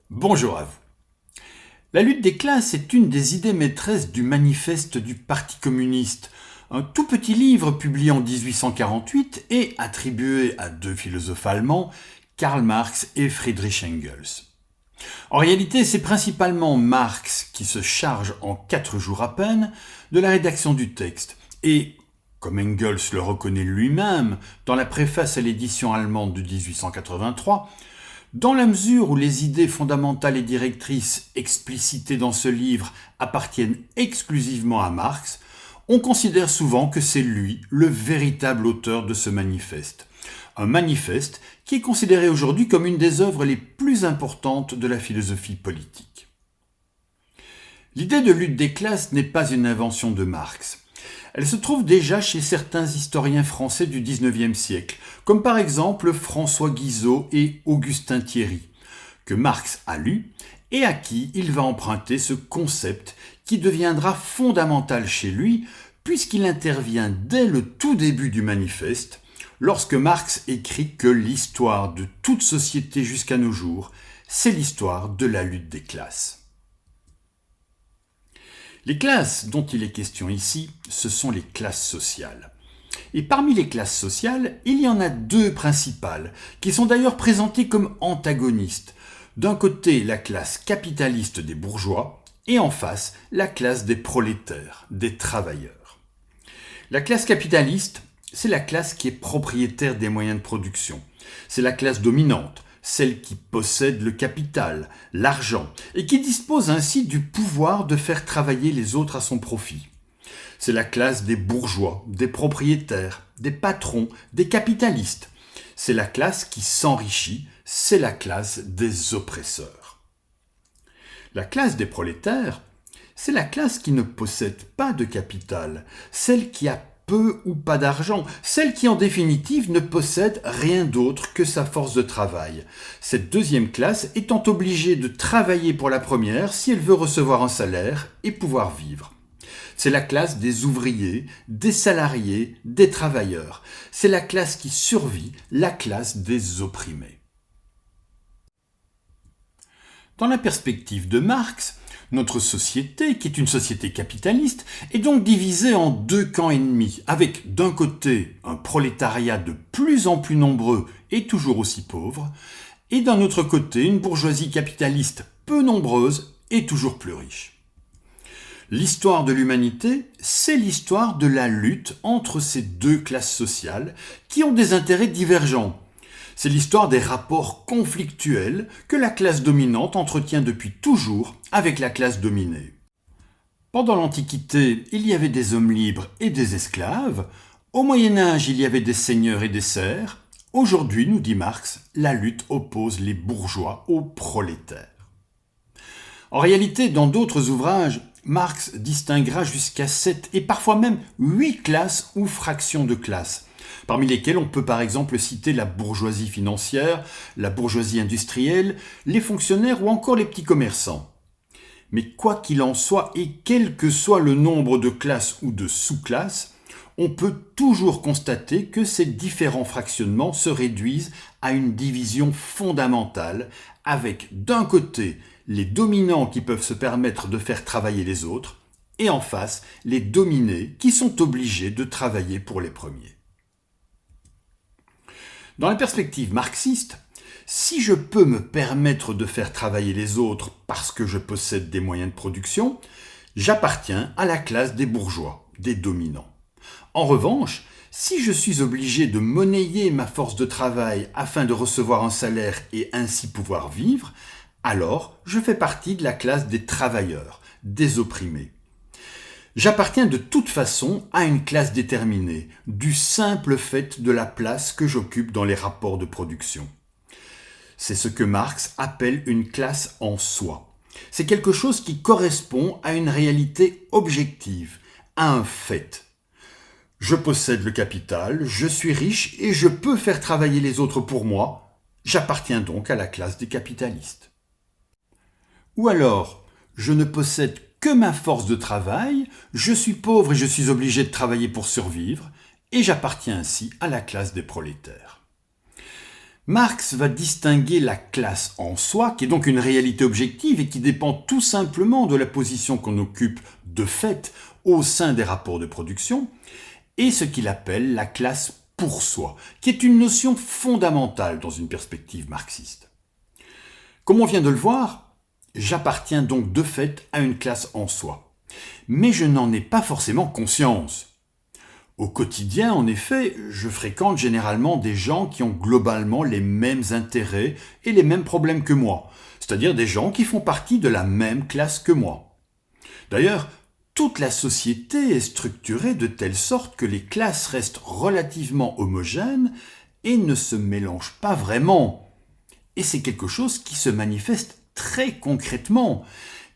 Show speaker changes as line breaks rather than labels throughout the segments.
Bonjour à vous. La lutte des classes est une des idées maîtresses du manifeste du Parti communiste, un tout petit livre publié en 1848 et attribué à deux philosophes allemands, Karl Marx et Friedrich Engels. En réalité, c'est principalement Marx qui se charge en 4 jours à peine de la rédaction du texte et, comme Engels le reconnaît lui-même dans la préface à l'édition allemande de 1883, dans la mesure où les idées fondamentales et directrices explicitées dans ce livre appartiennent exclusivement à Marx, on considère souvent que c'est lui le véritable auteur de ce manifeste. Un manifeste qui est considéré aujourd'hui comme une des œuvres les plus importantes de la philosophie politique. L'idée de lutte des classes n'est pas une invention de Marx. Elle se trouve déjà chez certains historiens français du XIXe siècle, comme par exemple François Guizot et Augustin Thierry, que Marx a lu et à qui il va emprunter ce concept qui deviendra fondamental chez lui puisqu'il intervient dès le tout début du manifeste, lorsque Marx écrit que l'histoire de toute société jusqu'à nos jours, c'est l'histoire de la lutte des classes. Les classes dont il est question ici, ce sont les classes sociales. Et parmi les classes sociales, il y en a deux principales, qui sont d'ailleurs présentées comme antagonistes. D'un côté, la classe capitaliste des bourgeois, et en face, la classe des prolétaires, des travailleurs. La classe capitaliste, c'est la classe qui est propriétaire des moyens de production. C'est la classe dominante, celle qui possède le capital, l'argent, et qui dispose ainsi du pouvoir de faire travailler les autres à son profit. C'est la classe des bourgeois, des propriétaires, des patrons, des capitalistes. C'est la classe qui s'enrichit, c'est la classe des oppresseurs. La classe des prolétaires, c'est la classe qui ne possède pas de capital, celle qui a peu ou pas d'argent, celle qui en définitive ne possède rien d'autre que sa force de travail. Cette deuxième classe étant obligée de travailler pour la première si elle veut recevoir un salaire et pouvoir vivre. C'est la classe des ouvriers, des salariés, des travailleurs. C'est la classe qui survit, la classe des opprimés. Dans la perspective de Marx, notre société, qui est une société capitaliste, est donc divisée en deux camps ennemis, avec d'un côté un prolétariat de plus en plus nombreux et toujours aussi pauvre, et d'un autre côté une bourgeoisie capitaliste peu nombreuse et toujours plus riche. L'histoire de l'humanité, c'est l'histoire de la lutte entre ces deux classes sociales qui ont des intérêts divergents. C'est l'histoire des rapports conflictuels que la classe dominante entretient depuis toujours avec la classe dominée. Pendant l'Antiquité, il y avait des hommes libres et des esclaves. Au Moyen Âge, il y avait des seigneurs et des serfs. Aujourd'hui, nous dit Marx, la lutte oppose les bourgeois aux prolétaires. En réalité, dans d'autres ouvrages, Marx distinguera jusqu'à 7 et parfois même 8 classes ou fractions de classes, parmi lesquelles on peut par exemple citer la bourgeoisie financière, la bourgeoisie industrielle, les fonctionnaires ou encore les petits commerçants. Mais quoi qu'il en soit et quel que soit le nombre de classes ou de sous-classes, on peut toujours constater que ces différents fractionnements se réduisent à une division fondamentale avec d'un côté les dominants qui peuvent se permettre de faire travailler les autres et en face les dominés qui sont obligés de travailler pour les premiers. Dans la perspective marxiste, si je peux me permettre de faire travailler les autres parce que je possède des moyens de production, j'appartiens à la classe des bourgeois, des dominants. En revanche, si je suis obligé de monnayer ma force de travail afin de recevoir un salaire et ainsi pouvoir vivre, alors je fais partie de la classe des travailleurs, des opprimés. J'appartiens de toute façon à une classe déterminée, du simple fait de la place que j'occupe dans les rapports de production. C'est ce que Marx appelle une classe en soi. C'est quelque chose qui correspond à une réalité objective, à un fait. Je possède le capital, je suis riche et je peux faire travailler les autres pour moi. J'appartiens donc à la classe des capitalistes. Ou alors, je ne possède que ma force de travail, je suis pauvre et je suis obligé de travailler pour survivre, et j'appartiens ainsi à la classe des prolétaires. Marx va distinguer la classe en soi, qui est donc une réalité objective et qui dépend tout simplement de la position qu'on occupe de fait au sein des rapports de production, et ce qu'il appelle la classe pour soi, qui est une notion fondamentale dans une perspective marxiste. Comme on vient de le voir, j'appartiens donc de fait à une classe en soi, mais je n'en ai pas forcément conscience. Au quotidien, en effet, je fréquente généralement des gens qui ont globalement les mêmes intérêts et les mêmes problèmes que moi, c'est-à-dire des gens qui font partie de la même classe que moi. D'ailleurs, toute la société est structurée de telle sorte que les classes restent relativement homogènes et ne se mélangent pas vraiment. Et c'est quelque chose qui se manifeste très concrètement.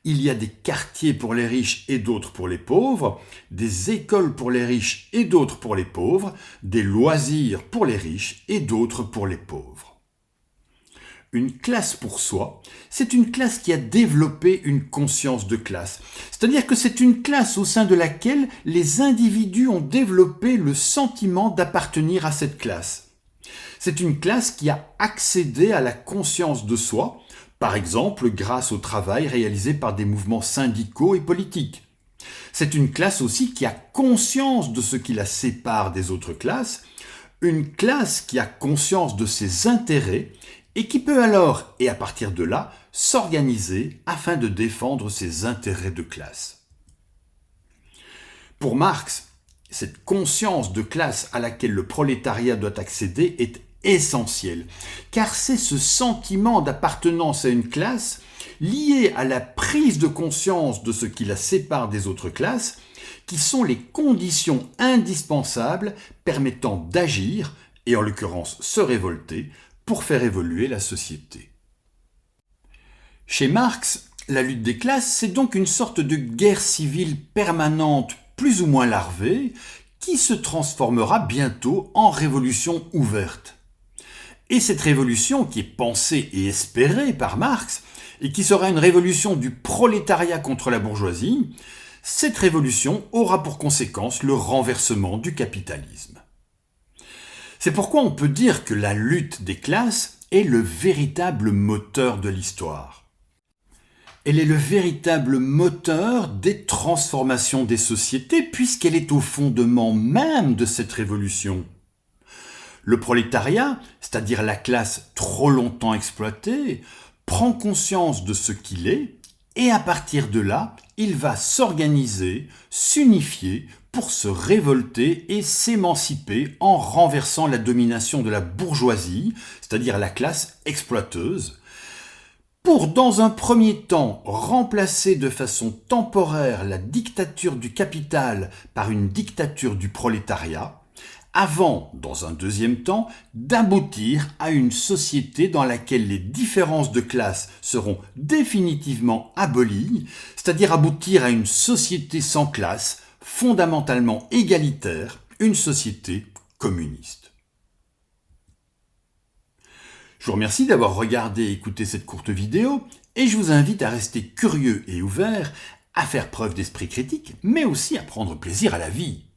Il y a des quartiers pour les riches et d'autres pour les pauvres, des écoles pour les riches et d'autres pour les pauvres, des loisirs pour les riches et d'autres pour les pauvres. Une classe pour soi, c'est une classe qui a développé une conscience de classe. C'est-à-dire que c'est une classe au sein de laquelle les individus ont développé le sentiment d'appartenir à cette classe. C'est une classe qui a accédé à la conscience de soi, par exemple grâce au travail réalisé par des mouvements syndicaux et politiques. C'est une classe aussi qui a conscience de ce qui la sépare des autres classes, une classe qui a conscience de ses intérêts et qui peut alors, et à partir de là, s'organiser afin de défendre ses intérêts de classe. Pour Marx, cette conscience de classe à laquelle le prolétariat doit accéder est essentielle, car c'est ce sentiment d'appartenance à une classe lié à la prise de conscience de ce qui la sépare des autres classes qui sont les conditions indispensables permettant d'agir, et en l'occurrence se révolter, pour faire évoluer la société. Chez Marx, la lutte des classes, c'est donc une sorte de guerre civile permanente, plus ou moins larvée, qui se transformera bientôt en révolution ouverte. Et cette révolution, qui est pensée et espérée par Marx, et qui sera une révolution du prolétariat contre la bourgeoisie, cette révolution aura pour conséquence le renversement du capitalisme. C'est pourquoi on peut dire que la lutte des classes est le véritable moteur de l'histoire. Elle est le véritable moteur des transformations des sociétés puisqu'elle est au fondement même de cette révolution. Le prolétariat, c'est-à-dire la classe trop longtemps exploitée, prend conscience de ce qu'il est et à partir de là, il va s'organiser, s'unifier pour se révolter et s'émanciper en renversant la domination de la bourgeoisie, c'est-à-dire la classe exploiteuse, pour dans un premier temps remplacer de façon temporaire la dictature du capital par une dictature du prolétariat, avant, dans un deuxième temps, d'aboutir à une société dans laquelle les différences de classe seront définitivement abolies, c'est-à-dire aboutir à une société sans classe, fondamentalement égalitaire, une société communiste. Je vous remercie d'avoir regardé et écouté cette courte vidéo et je vous invite à rester curieux et ouvert, à faire preuve d'esprit critique, mais aussi à prendre plaisir à la vie.